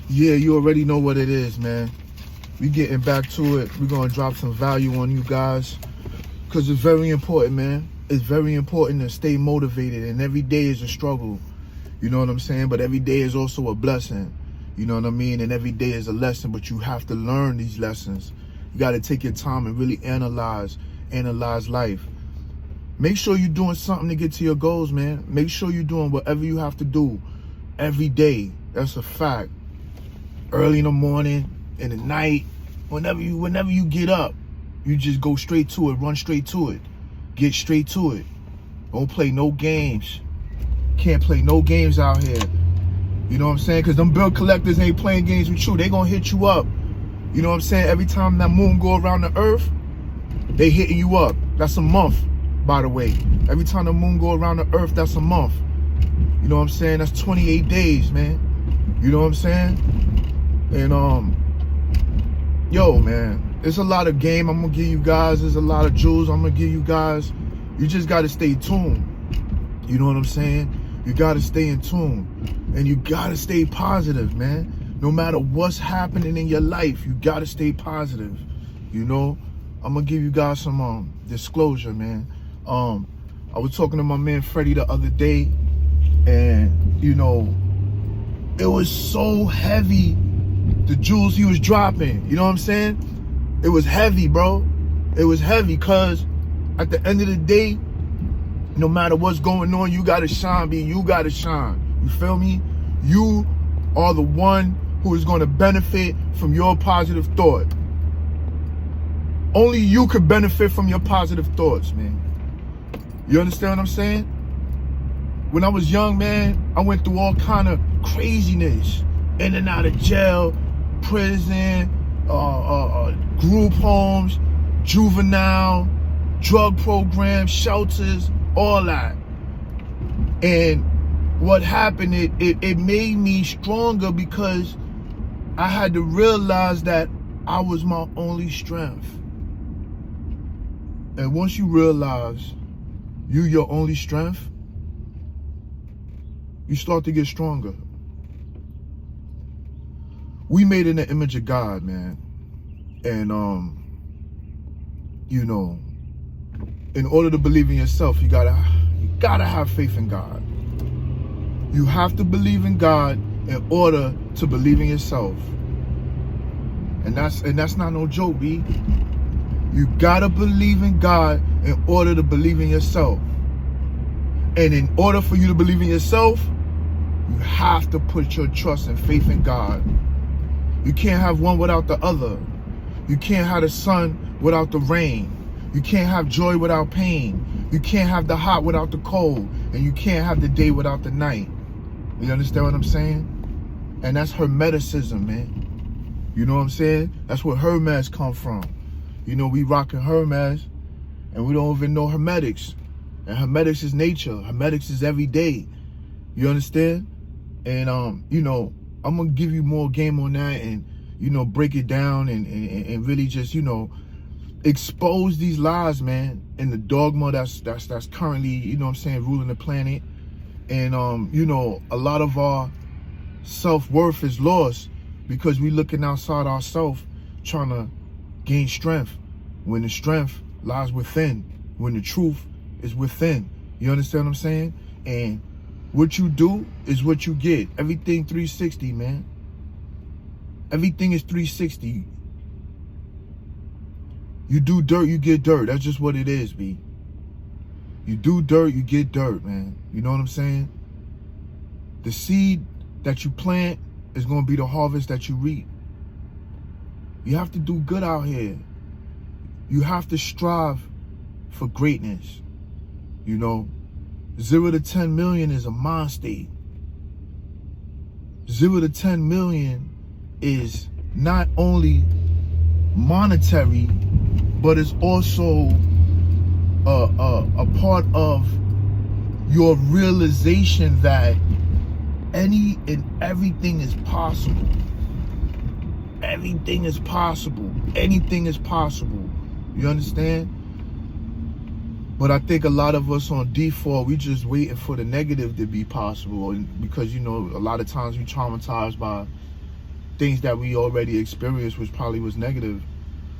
Yeah, you already know what it is, man. We getting back to it. We're gonna drop some value on you guys, because it's very important, man. It's very important to stay motivated, and every day is a struggle. You know what I'm saying? But every day is also a blessing. You know what I mean? And every day is a lesson, but you have to learn these lessons. You got to take your time and really analyze life. Make sure you're doing something to get to your goals, man. Make sure you're doing whatever you have to do every day. That's a fact. Early in the morning, in the night, whenever you get up, you just go straight to it, run straight to it, get straight to it. Don't play no games. Can't play no games out here. You know what I'm saying? Because them bill collectors ain't playing games with you. They gonna hit you up. You know what I'm saying? Every time that moon go around the earth, they hitting you up. That's a month, by the way. Every time the moon go around the earth, that's a month. You know what I'm saying? That's 28 days, man. You know what I'm saying? And yo, man, there's a lot of game I'm gonna give you guys. There's a lot of jewels I'm gonna give you guys. You just gotta stay tuned. You know what I'm saying? You gotta stay in tune, and you gotta stay positive, man. No matter what's happening in your life, you gotta stay positive. You know, I'm gonna give you guys some disclosure, man. I was talking to my man Freddie the other day, and you know, it was so heavy, the jewels he was dropping. You know what I'm saying? It was heavy, bro. It was heavy, cause at the end of the day, no matter what's going on, you gotta shine, B. You gotta shine. You feel me? You are the one who is gonna benefit from your positive thought. Only you can benefit from your positive thoughts, man. You understand what I'm saying? When I was young, man, I went through all kind of craziness. In and out of jail, prison, group homes, juvenile, drug programs, shelters, all that. And what happened, it made me stronger, because I had to realize that I was my only strength. And once you realize you your only strength, you start to get stronger. We made in the image of God, man. And you know, in order to believe in yourself, you gotta have faith in God. You have to believe in God in order to believe in yourself. And that's not no joke, B. You gotta believe in God in order to believe in yourself. And in order for you to believe in yourself, you have to put your trust and faith in God. You can't have one without the other. You can't have the sun without the rain. You can't have joy without pain. You can't have the hot without the cold. And you can't have the day without the night. You understand what I'm saying? And that's Hermeticism, man. You know what I'm saying? That's where Hermes come from. You know, we rocking Hermes, and we don't even know Hermetics. And Hermetics is nature. Hermetics is every day. You understand? And you know, I'm gonna give you more game on that, and you know, break it down and really just, you know, expose these lies, man, and the dogma that's currently, you know what I'm saying, ruling the planet. And you know, a lot of our self-worth is lost because we looking outside ourselves trying to gain strength, when the strength lies within, when the truth is within. You understand what I'm saying? And what you do is what you get. Everything 360, man. Everything is 360. You do dirt, you get dirt. That's just what it is, B. You do dirt, you get dirt, man. You know what I'm saying? The seed that you plant is going to be the harvest that you reap. You have to do good out here. You have to strive for greatness. You know, 0 to 10 million is a mind state. 0 to 10 million is not only monetary, but it's also a part of your realization that any and everything is possible. Everything is possible. Anything is possible. You understand? But I think a lot of us on default, we just waiting for the negative to be possible. And because, you know, a lot of times we traumatized by things that we already experienced, which probably was negative.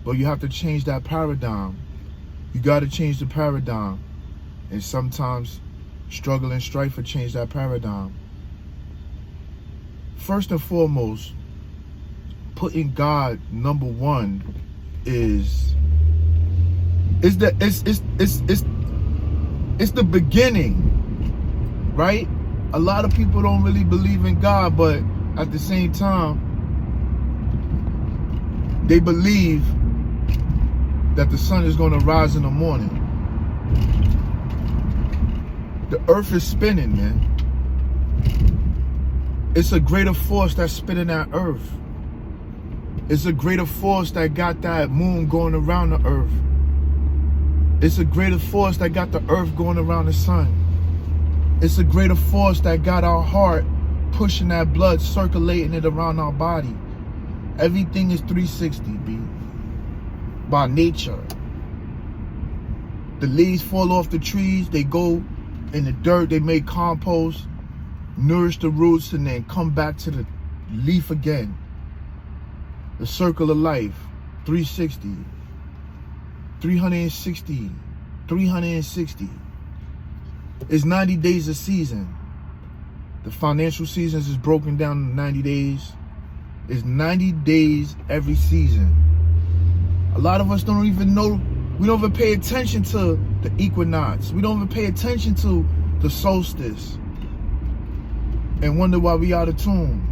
But you have to change that paradigm. You got to change the paradigm. And sometimes struggle and strife will change that paradigm. First and foremost, putting God number one is the beginning, right? A lot of people don't really believe in God, but at the same time, they believe that the sun is going to rise in the morning. The earth is spinning, man. It's a greater force that's spinning that earth. It's a greater force that got that moon going around the earth. It's a greater force that got the earth going around the sun. It's a greater force that got our heart pushing that blood, circulating it around our body. Everything is 360, B. By nature. The leaves fall off the trees, they go in the dirt, they make compost, nourish the roots, and then come back to the leaf again. The circle of life, 360, 360, 360. It's 90 days a season. The financial seasons is broken down in 90 days. It's 90 days every season. A lot of us don't even know, we don't even pay attention to the equinox. We don't even pay attention to the solstice. And wonder why we out of tune.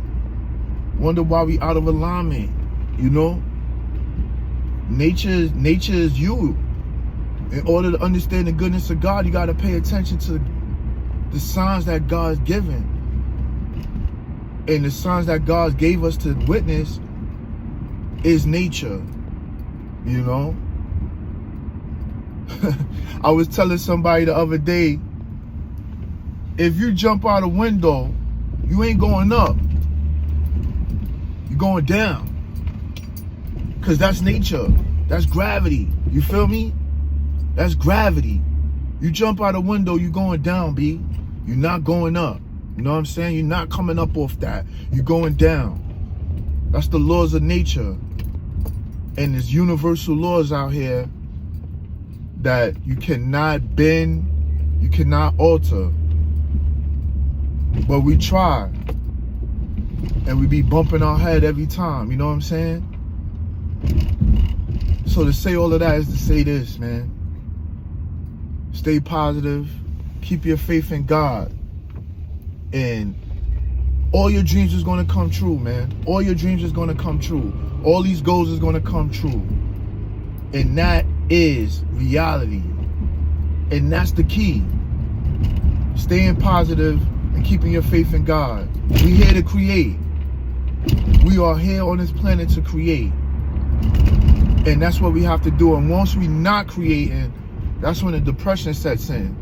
Wonder why we out of alignment, you know? Nature is you. In order to understand the goodness of God, you got to pay attention to the signs that God's given. And the signs that God gave us to witness is nature, you know? I was telling somebody the other day, if you jump out a window, you ain't going up. You're going down. Because that's nature. That's gravity. You feel me? That's gravity. You jump out a window, you're going down, B. You're not going up. You know what I'm saying? You're not coming up off that. You're going down. That's the laws of nature. And there's universal laws out here that you cannot bend, you cannot alter. But we try. And we be bumping our head every time, you know what I'm saying? So to say all of that is to say this, man. Stay positive. Keep your faith in God. And all your dreams is going to come true, man. All your dreams is going to come true. All these goals is going to come true. And that is reality. And that's the key. Staying positive and keeping your faith in God. We here to create. We are here on this planet to create. And that's what we have to do. And once we not creating, that's when the depression sets in.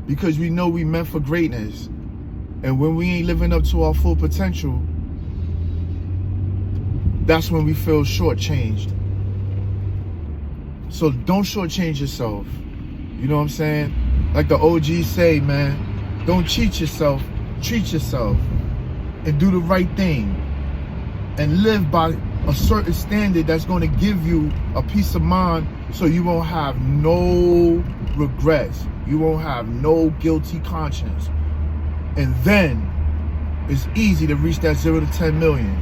Because we know we meant for greatness. And when we ain't living up to our full potential, that's when we feel shortchanged. So don't shortchange yourself. You know what I'm saying? Like the OGs say, man, don't cheat yourself, treat yourself, and do the right thing. And live by a certain standard that's going to give you a peace of mind so you won't have no regrets. You won't have no guilty conscience. And then it's easy to reach that 0 to 10 million.